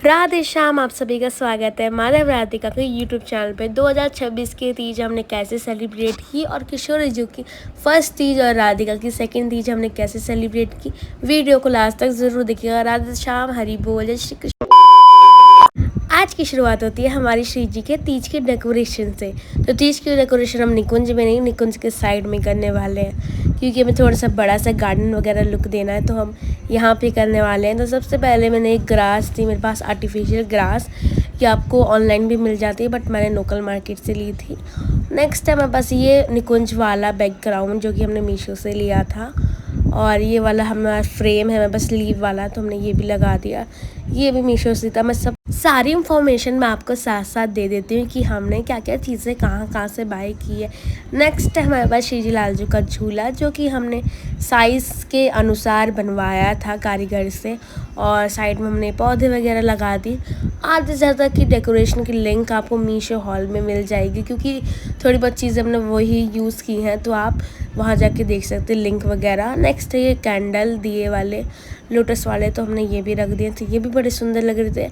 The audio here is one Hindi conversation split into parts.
राधे श्याम, आप सभी का स्वागत है माधव राधिका के यूट्यूब चैनल पे। 2026 की तीज हमने कैसे सेलिब्रेट की और किशोर रिजू की फर्स्ट तीज और राधिका की सेकंड तीज हमने कैसे सेलिब्रेट की, वीडियो को लास्ट तक ज़रूर देखिएगा। राधे श्याम, हरि बोल, जय श्री कृष्ण। आज की शुरुआत होती है हमारी श्री जी के तीज की डेकोरेशन से। तो तीज की डेकोरेशन हम निकुंज में नहीं, निकुंज के साइड में करने वाले हैं, क्योंकि हमें थोड़ा सा बड़ा सा गार्डन वगैरह लुक देना है, तो हम यहाँ पे करने वाले हैं। तो सबसे पहले मैंने एक ग्रास थी मेरे पास, आर्टिफिशियल ग्रास, कि आपको ऑनलाइन भी मिल जाती है, बट मैंने लोकल मार्केट से ली थी। नेक्स्ट है मेरे पास ये निकुंज वाला बैकग्राउंड, जो कि हमने मीशो से लिया था, और ये वाला हमारा फ्रेम है मेरे पास लीव वाला, तो हमने ये भी लगा दिया। ये भी मीशो से था। मैं सब सारी इंफॉर्मेशन मैं आपको साथ साथ दे देती हूँ कि हमने क्या क्या चीज़ें कहाँ से बाय की है। नेक्स्ट है हमारे पास श्री जी लालजू का झूला, जो कि हमने साइज़ के अनुसार बनवाया था कारीगर से, और साइड में हमने पौधे वगैरह लगा दी। आधे से ज़्यादा की डेकोरेशन की लिंक आपको मीशो हॉल में मिल जाएगी, क्योंकि थोड़ी बहुत चीज़ें हमने वही यूज़ की हैं, तो आप वहाँ जाके देख सकते हैं लिंक वगैरह। नेक्स्ट है ये कैंडल दिए वाले, लोटस वाले, तो हमने ये भी रख दिए थे, ये भी बड़े सुंदर लग रहे थे।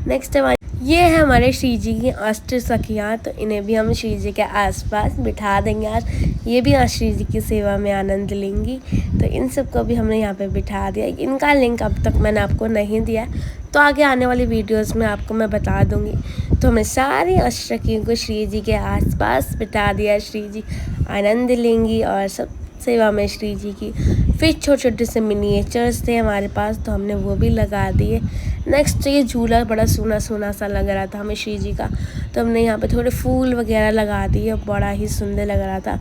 नेक्स्ट है ये है हमारे श्री जी की अष्ट सखियाँ, तो इन्हें भी हम श्री जी के आसपास बिठा देंगे आज। ये भी आज श्री जी की सेवा में आनंद लेंगी, तो इन सबको भी हमने यहाँ पे बिठा दिया। इनका लिंक अब तक मैंने आपको नहीं दिया, तो आगे आने वाली वीडियोस में आपको मैं बता दूँगी। तो हमने सारी अष्ट सखियों को श्री जी के आसपास बिठा दिया, श्री जी आनंद लेंगी और सब सेवा में श्री जी की। फिर छोटे छोटे से मिनिएचर्स थे हमारे पास, तो हमने वो भी लगा दिए। नेक्स्ट ये झूला बड़ा सोना सोना सा लग रहा था हमें श्री जी का, तो हमने यहाँ पे थोड़े फूल वगैरह लगा दिए, बड़ा ही सुंदर लग रहा था।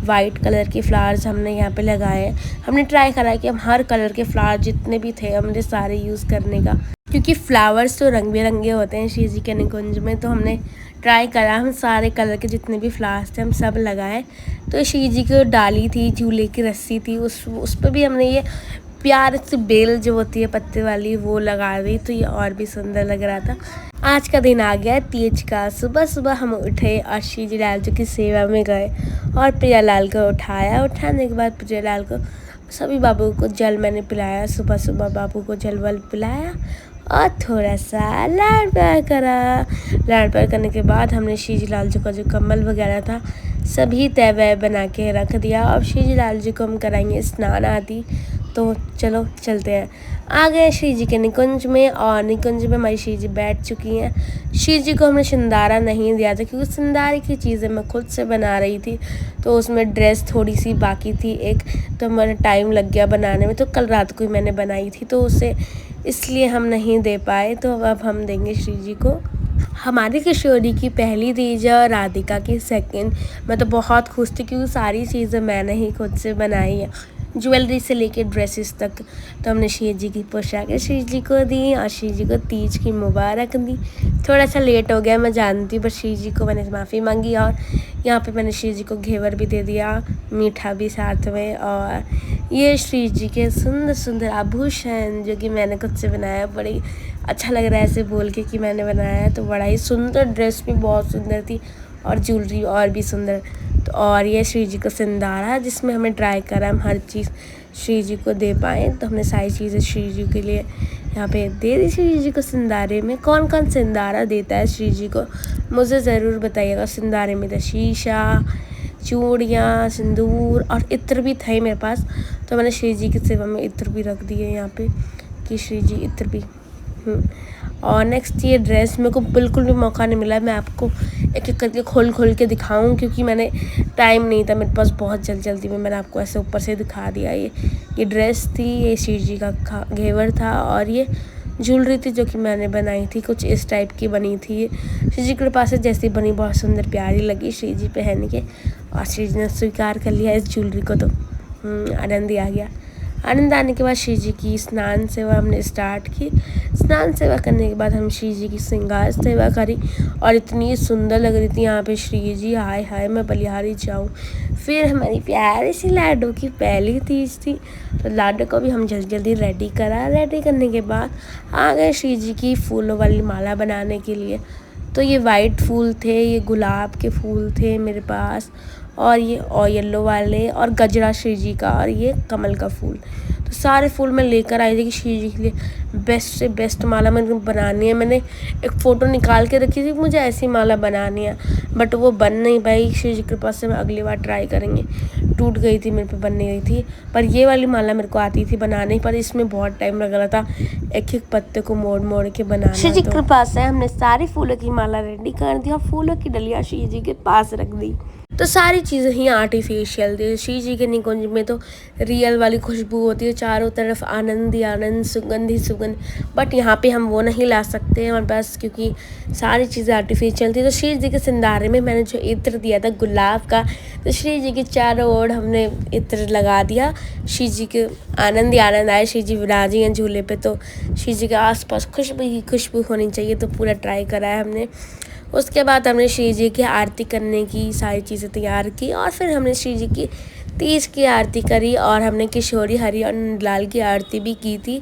वाइट कलर के फ्लावर्स हमने यहाँ पे लगाए। हमने ट्राई करा कि हम हर कलर के फ्लावर जितने भी थे हमने सारे यूज़ करने का, क्योंकि फ्लावर्स तो रंग बिरंगे होते हैं श्री जी के निकुंज में, तो हमने ट्राई करा हम सारे कलर के जितने भी फ्लावर्स थे हम सब लगाए। तो श्री जी की डाली थी, झूले की रस्सी थी, उस पर भी हमने ये प्यार से बेल जो होती है पत्ते वाली वो लगा दी, तो ये और भी सुंदर लग रहा था। आज का दिन आ गया तीज का। सुबह सुबह हम उठे और श्री जी लालजू की सेवा में गए और प्रियालाल को उठाया। उठाने के बाद प्रियालाल को सभी बाबू को जल मैंने पिलाया, सुबह सुबह बाबू को जल वल पिलाया और थोड़ा सा लाड प्यार करा। लाड प्यार करने के बाद हमने श्री जी लालजू का जो कम्बल वगैरह था सभी तय वय बना के रख दिया। अब श्री जी लालजू को हम कराएंगे स्नान आदि, तो चलो चलते हैं। आ गए श्री जी के निकुंज में, और निकुंज में हमारी श्री जी बैठ चुकी हैं। श्री जी को हमने सिंदारा नहीं दिया था, क्योंकि सिंदारे की चीज़ें मैं खुद से बना रही थी, तो उसमें ड्रेस थोड़ी सी बाकी थी एक, तो हमारा टाइम लग गया बनाने में, तो कल रात को ही मैंने बनाई थी, तो उसे इसलिए हम नहीं दे पाए। तो अब हम देंगे श्री जी को। हमारी किशोरी की पहली तीज और राधिका की सेकंड। मैं तो बहुत खुश थी, क्योंकि सारी चीज़ें मैंने ही खुद से बनाई है, ज्वेलरी से लेके ड्रेसेस तक। तो हमने श्री जी की पोशाकें श्री जी को दी और श्री जी को तीज की मुबारक दी। थोड़ा सा लेट हो गया मैं जानती हूँ, बट श्री जी को मैंने माफ़ी मांगी, और यहाँ पे मैंने श्री जी को घेवर भी दे दिया, मीठा भी साथ में। और ये श्री जी के सुंदर सुंदर आभूषण जो कि मैंने खुद से बनाया, बड़ी अच्छा लग रहा है ऐसे बोल के कि मैंने बनाया है। तो बड़ा ही सुंदर, ड्रेस भी बहुत सुंदर थी और ज्वेलरी और भी सुंदर। तो और ये श्री जी का सिंदारा, जिसमें हमें ट्राई करा हम हर चीज़ श्री जी को दे पाएँ, तो हमने सारी चीज़ें श्री जी के लिए यहाँ पे दे दी। श्री जी को सिंदारे में कौन कौन सिंदारा देता है श्री जी को, मुझे ज़रूर बताइएगा। सिंदारे में था शीशा, चूड़ियाँ, सिंदूर और इत्र भी थे मेरे पास, तो मैंने श्री जी की सेवा में इत्र भी रख दिए यहाँ पे कि श्री जी इत्र भी। और नेक्स्ट ये ड्रेस, मेरे को बिल्कुल भी मौका नहीं मिला मैं आपको एक एक करके खोल के दिखाऊं, क्योंकि मैंने टाइम नहीं था मेरे पास, बहुत जल्दी में मैंने आपको ऐसे ऊपर से दिखा दिया। ये ड्रेस थी, ये श्री जी का घेवर था, और ये ज्वेलरी थी जो कि मैंने बनाई थी, कुछ इस टाइप की बनी थी। श्री जी के पास से जैसी बनी बहुत सुंदर प्यारी लगी श्री जी पहन के, और श्री जी ने स्वीकार कर लिया इस ज्वेलरी को, तो आनंद ही आ गया। आनंद आने के बाद श्री जी की स्नान सेवा हमने स्टार्ट की। स्नान सेवा करने के बाद हम श्री जी की श्रृंगार सेवा करी, और इतनी सुंदर लग रही थी यहाँ पे श्री जी, हाय हाय मैं बलिहारी जाऊँ। फिर हमारी प्यारी सी लाडो की पहली तीज थी, तो लाडो को भी हम जल्दी रेडी करा। रेडी करने के बाद आ गए श्री जी की फूलों वाली माला बनाने के लिए। तो ये वाइट फूल थे, ये गुलाब के फूल थे मेरे पास, और ये येलो वाले, और गजरा श्री जी का, और ये कमल का फूल। तो सारे फूल मैं लेकर आई थी कि श्री जी के लिए बेस्ट से बेस्ट माला मैंने बनानी है। मैंने एक फ़ोटो निकाल के रखी थी, मुझे ऐसी माला बनानी है, बट वो बन नहीं पाई। श्री जी की कृपा से मैं अगली बार ट्राई करेंगे। टूट गई थी, मेरे पे बन नहीं गई थी। पर ये वाली माला मेरे को आती थी बनाने, पर इसमें बहुत टाइम लग रहा था, एक एक पत्ते को मोड़ मोड़ के बनाना। श्री जी की कृपा से हमने सारी फूलों की माला रेडी कर दी और फूलों की डलिया श्री जी के पास रख दी। तो सारी चीज़ें ही आर्टिफिशियल थी। श्री जी के निकुंज में तो रियल वाली खुशबू होती है, चारों तरफ आनंद ही आनंद, सुगंध ही सुगंध। बट यहाँ पे हम वो नहीं ला सकते हमारे पास, क्योंकि सारी चीज़ें आर्टिफिशियल थी। तो श्री जी के सिंधारे में मैंने जो इत्र दिया था गुलाब का, तो श्री जी के चारों ओर हमने इत्र लगा दिया। श्री जी के आनंद ही आनंद आए। श्री जी विराजी हैं झूले पे, तो श्री जी के आसपास खुशबू ही खुशबू होनी चाहिए, तो पूरा ट्राई करा है हमने। उसके बाद हमने श्री जी की आरती करने की सारी चीज़ें तैयार की, और फिर हमने श्री जी की तीज की आरती करी, और हमने किशोरी हरि और लाल की आरती भी की थी।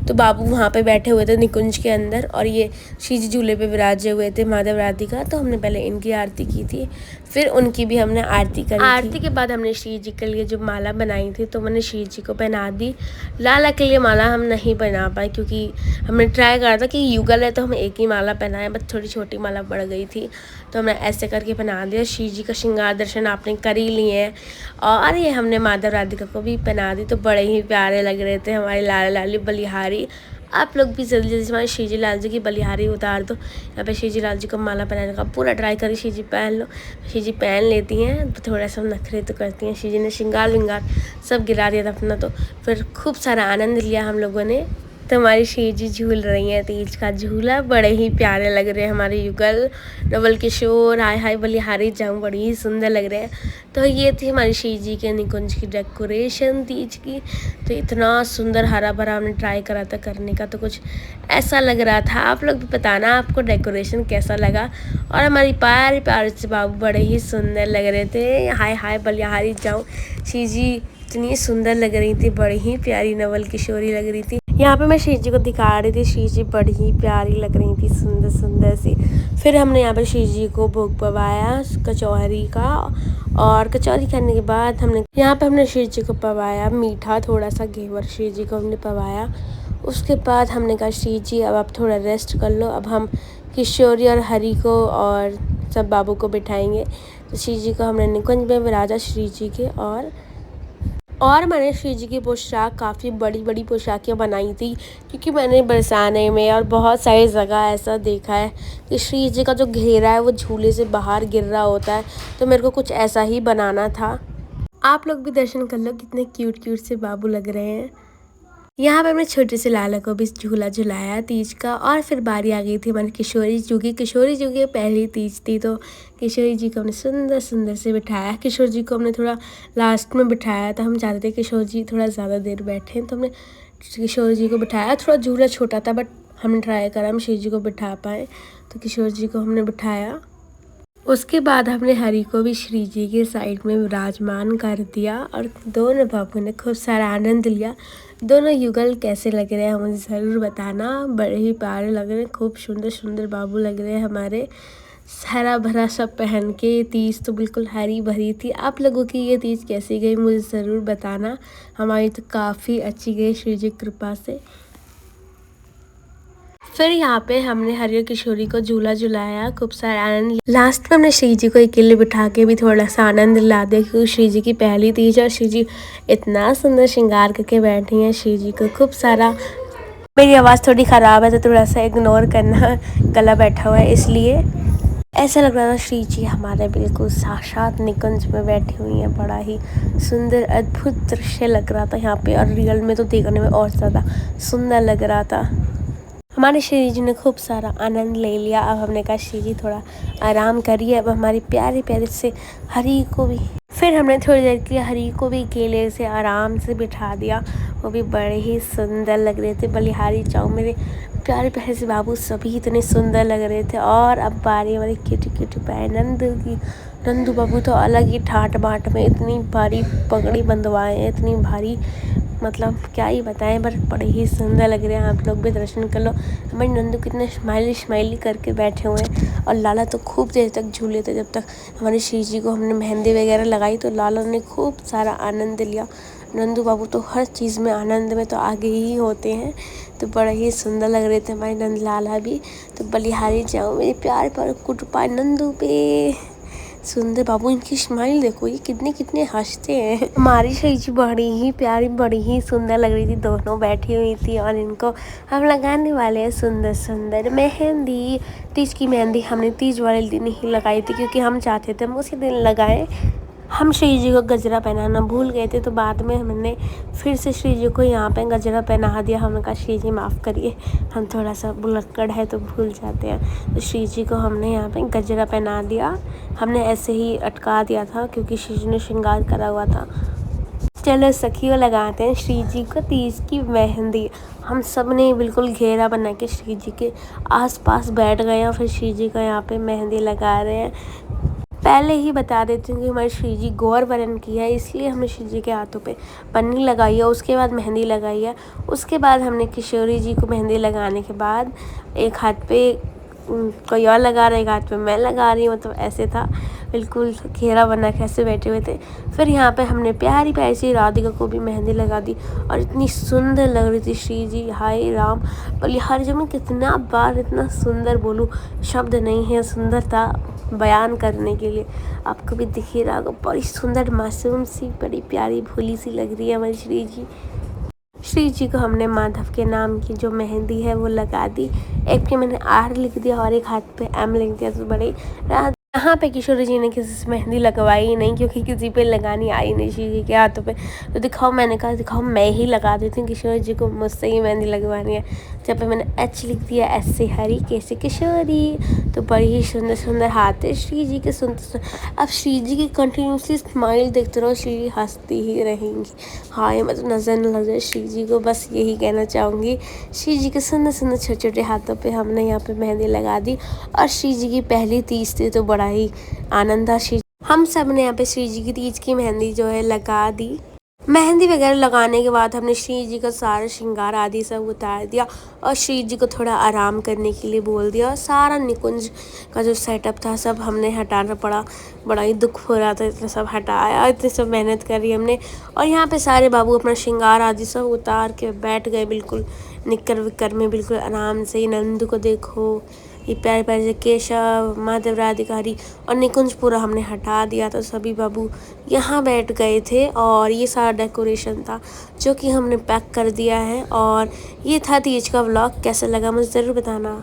तो बाबू वहाँ पे बैठे हुए थे निकुंज के अंदर, और ये श्री जी झूले पे विराजे हुए थे माधव राधिका। तो हमने पहले इनकी आरती की थी, फिर उनकी भी हमने आरती करी। आरती के बाद हमने श्री जी के लिए जो माला बनाई थी, तो मैंने श्री जी को पहना दी। लाला के लिए माला हम नहीं बना पाए, क्योंकि हमने ट्राई करा था कि युगल है तो हम एक ही माला पहनाएं, बट थोड़ी छोटी माला पड़ गई थी, तो हमने ऐसे करके पहना दिया। श्री जी का श्रृंगार दर्शन आपने कर ही लिए हैं, और ये हमने माधव राधिका को भी पहना दी। तो बड़े ही प्यारे लग रहे थे हमारे लाला लाली बलिहारी। आप लोग भी जल्दी जल्दी हमारे श्री जी लाल जी की बलिहारी उतार दो। यहाँ पे श्री जी लाल जी को माला पहनाने का पूरा ट्राई करी, श्री जी पहन लो। श्री जी पहन लेती हैं, तो थोड़ा सा नखरे तो करती हैं। श्री जी ने श्रृंगार विंगार सब गिरा दिया था अपना, तो फिर खूब सारा आनंद लिया हम लोगों ने। तो हमारी श्री जी झूल रही हैं तीज का झूला, बड़े ही प्यारे लग रहे हैं हमारे युगल, नवल किशोर, हाय हाय बलिहारी जाऊँ, बड़ी ही सुंदर लग रहे हैं। तो ये थी हमारी श्री जी के निकुंज की डेकोरेशन तीज की। तो इतना सुंदर हरा भरा हमने ट्राई करा था करने का, तो कुछ ऐसा लग रहा था। आप लोग भी बताना आपको डेकोरेशन कैसा लगा। और हमारी प्यारे प्यारे से बाबू बड़े ही सुंदर लग रहे थे, हाय हाय बलिहारी जाऊँ। श्री जी इतनी सुंदर लग रही थी, बड़ी ही प्यारी नवल किशोरी लग रही थी। यहाँ पे मैं श्री जी को दिखा रही थी, श्री जी बड़ी ही प्यारी लग रही थी, सुंदर सुंदर सी। फिर हमने यहाँ पे श्री जी को भोग पवाया कचौरी का, और कचौरी खाने के बाद हमने श्री जी को पवाया मीठा, थोड़ा सा घेवर श्री जी को हमने पवाया। उसके बाद हमने कहा श्री जी अब आप थोड़ा रेस्ट कर लो, अब हम किशोरी और हरि को और सब बाबू को बिठाएंगे। तो श्री जी को हमने निकुंज में विराजा श्री जी के, और मैंने श्री जी की पोशाक काफ़ी बड़ी बड़ी पोशाकें बनाई थी, क्योंकि मैंने बरसाने में और बहुत सारी जगह ऐसा देखा है कि श्री जी का जो घेरा है वो झूले से बाहर गिर रहा होता है, तो मेरे को कुछ ऐसा ही बनाना था। आप लोग भी दर्शन कर लो, कितने क्यूट क्यूट से बाबू लग रहे हैं। यहाँ पे हमने छोटे से लाला को भी झूला झुलाया तीज का, और फिर बारी आ गई थी हमारी किशोरी जी की पहली तीज थी। तो किशोरी जी को हमने सुंदर सुंदर से बिठाया। किशोर जी को हमने थोड़ा लास्ट में बिठाया था, हम चाहते थे किशोर जी थोड़ा ज़्यादा देर बैठे, तो हमने किशोर जी को बिठाया। थोड़ा झूला छोटा था, बट हमने ट्राई करा हम श्री जी को बिठा पाए, तो किशोर जी को हमने बिठाया। उसके बाद हमने हरि को भी श्री जी के साइड में विराजमान कर दिया, और दोनों बाबू ने खूब सारा आनंद लिया। दोनों युगल कैसे लग रहे हैं मुझे ज़रूर बताना, बड़े ही प्यारे लग रहे हैं, खूब सुंदर सुंदर बाबू लग रहे हैं हमारे। हरा भरा सब पहन के तीज तो बिल्कुल हरी भरी थी। आप लोगों की ये तीज कैसी गई मुझे ज़रूर बताना। हमारी तो काफ़ी अच्छी गई श्री जी की कृपा से। फिर यहाँ पे हमने हरि और किशोरी को झूला झुलाया, खूब सारा आनंद। लास्ट में हमने श्री जी को अकेले बिठा के भी थोड़ा सा आनंद ला दिया, क्योंकि श्री जी की पहली तीज और श्री जी इतना सुंदर श्रृंगार करके बैठी हैं। श्री जी को खूब सारा, मेरी आवाज़ थोड़ी ख़राब है तो थोड़ा सा इग्नोर करना, गला बैठा हुआ है इसलिए। ऐसा लग रहा था श्री जी हमारे बिल्कुल साक्षात निकुंज में बैठी हुई हैं। बड़ा ही सुंदर अद्भुत दृश्य लग रहा था यहाँ पे, और रियल में तो देखने में और ज़्यादा सुंदर लग रहा था। हमारे श्री जी ने खूब सारा आनंद ले लिया। अब हमने कहा श्री जी थोड़ा आराम करिए, अब हमारी प्यारे प्यारे से हरि को भी, फिर हमने थोड़ी देर के लिए हरि को भी केले से आराम से बिठा दिया। वो भी बड़े ही सुंदर लग रहे थे। बलिहारी चाऊ मेरे प्यारे प्यारे से बाबू सभी इतने सुंदर लग रहे थे। और अब बारी हमारी क्यूटी क्यूटी पैर नंदू की। नंदू बाबू तो अलग ही ठाट बाट में इतनी भारी पगड़ी बंधवाए हैं, इतनी भारी, मतलब क्या ही बताएं, पर बड़े ही सुंदर लग रहे हैं। आप लोग भी दर्शन कर लो। हमारे नंदू कितने स्माइली करके बैठे हुए हैं, और लाला तो खूब देर तक झूले थे। जब तक हमारे श्री जी को हमने मेहंदी वगैरह लगाई तो लाला ने खूब सारा आनंद लिया। नंदू बाबू तो हर चीज़ में आनंद में तो आगे ही होते हैं। तो बड़ा ही सुंदर लग रहे थे हमारे नंद लाला भी। तो बलिहारी जाओ मेरे प्यार पर कुटपा नंदू पे। सुंदर बाबू, इनकी स्माइल देखो, ये कितने कितने हंसते हैं। हमारी श्री जी बड़ी ही प्यारी, बड़ी ही सुंदर लग रही थी। दोनों बैठी हुई थी और इनको हम लगाने वाले हैं सुंदर सुंदर मेहंदी। तीज की मेहंदी हमने तीज वाले दिन ही लगाई थी, क्योंकि हम चाहते थे हम उसी दिन लगाएं। हम श्री जी को गजरा पहनाना भूल गए थे, तो बाद में हमने फिर से श्री जी को यहाँ पे गजरा पहना दिया। हमने कहा श्री जी माफ़ करिए, हम थोड़ा सा बुलक्कड़ है तो भूल जाते हैं। तो श्री जी को हमने यहाँ पे गजरा पहना दिया। हमने ऐसे ही अटका दिया था क्योंकि श्री जी ने श्रृंगार करा हुआ था। चलो सखियों, लगाते हैं श्री जी को तीज की मेहंदी। हम सब ने बिल्कुल घेरा बना के श्री जी के आसपास बैठ गए और फिर श्री जी को यहाँ पे मेहंदी लगा रहे हैं। पहले ही बता देती हूँ कि हमारी श्री जी गौर वरण की है, इसलिए हमने श्री जी के हाथों पे पन्नी लगाई है, उसके बाद मेहंदी लगाई है। उसके बाद हमने किशोरी जी को मेहंदी लगाने के बाद एक हाथ पे कोई और लगा रहा है, एक हाथ पे मैं लगा रही हूँ। मतलब ऐसे था, बिल्कुल घेरा बना के ऐसे बैठे हुए थे। फिर यहाँ पे हमने प्यारी प्यारी सी राधिका को भी मेहंदी लगा दी और इतनी सुंदर लग रही थी श्री जी। हाय राम, बलिहारी जब मैं कितना बार इतना सुंदर बोलूँ, शब्द नहीं है सुंदरता बयान करने के लिए। आपको भी दिख ही रहा होगा, बड़ी सुंदर मासूम सी, बड़ी प्यारी भोली सी लग रही है हमारी श्री जी। श्री जी को हमने माधव के नाम की जो मेहंदी है वो लगा दी। एक पे मैंने आर लिख दिया और एक हाथ पे एम लिख दिया। तो बड़े यहाँ पे किशोरी जी ने किसी से मेहंदी लगवाई ही नहीं, क्योंकि किसी पे लगानी आई नहीं श्री जी के हाथों पे। तो दिखाओ, मैंने कहा दिखाओ मैं ही लगा देती हूँ, किशोरी जी को मुझसे ही मेहंदी लगवानी है। जब पे मैंने एच लिख दिया, एस से हरी, के से किशोरी। तो बड़ी ही सुंदर सुंदर हाथ है श्री जी के, सुंदर। अब श्री जी की कंटिन्यूसली स्माइल देखते रहो, श्री जी हंसती ही रहेंगी। हाँ, ये मतलब नज़र न लग जाए श्री जी को, बस यही कहना चाहूँगी। श्री जी के सुंदर सुंदर छोटे छोटे हाथों पे हमने यहाँ पे मेहंदी लगा दी। और श्री जी की पहली तीज थी तो बड़ा ही आनंद था। हम सब ने यहाँ पे श्री जी की तीज की मेहंदी जो है लगा दी। मेहंदी वगैरह लगाने के बाद हमने श्री जी का सारा श्रृंगार आदि सब उतार दिया और श्री जी को थोड़ा आराम करने के लिए बोल दिया। और सारा निकुंज का जो सेटअप था सब हमने हटाना पड़ा, बड़ा ही दुख हो रहा था। इतना सब हटाया, इतनी सब मेहनत करी हमने। और यहाँ पे सारे बाबू अपना श्रृंगार आदि सब उतार के बैठ गए बिल्कुल निक्कर विक्कर में, बिल्कुल आराम से। नंदू को देखो, ये प्यारे प्यारे से केशव, माधव, राधिकारी और निकुंज पूरा हमने हटा दिया। तो सभी बाबू यहाँ बैठ गए थे और ये सारा डेकोरेशन था जो कि हमने पैक कर दिया है। और ये था तीज का व्लॉग। कैसा लगा मुझे ज़रूर बताना।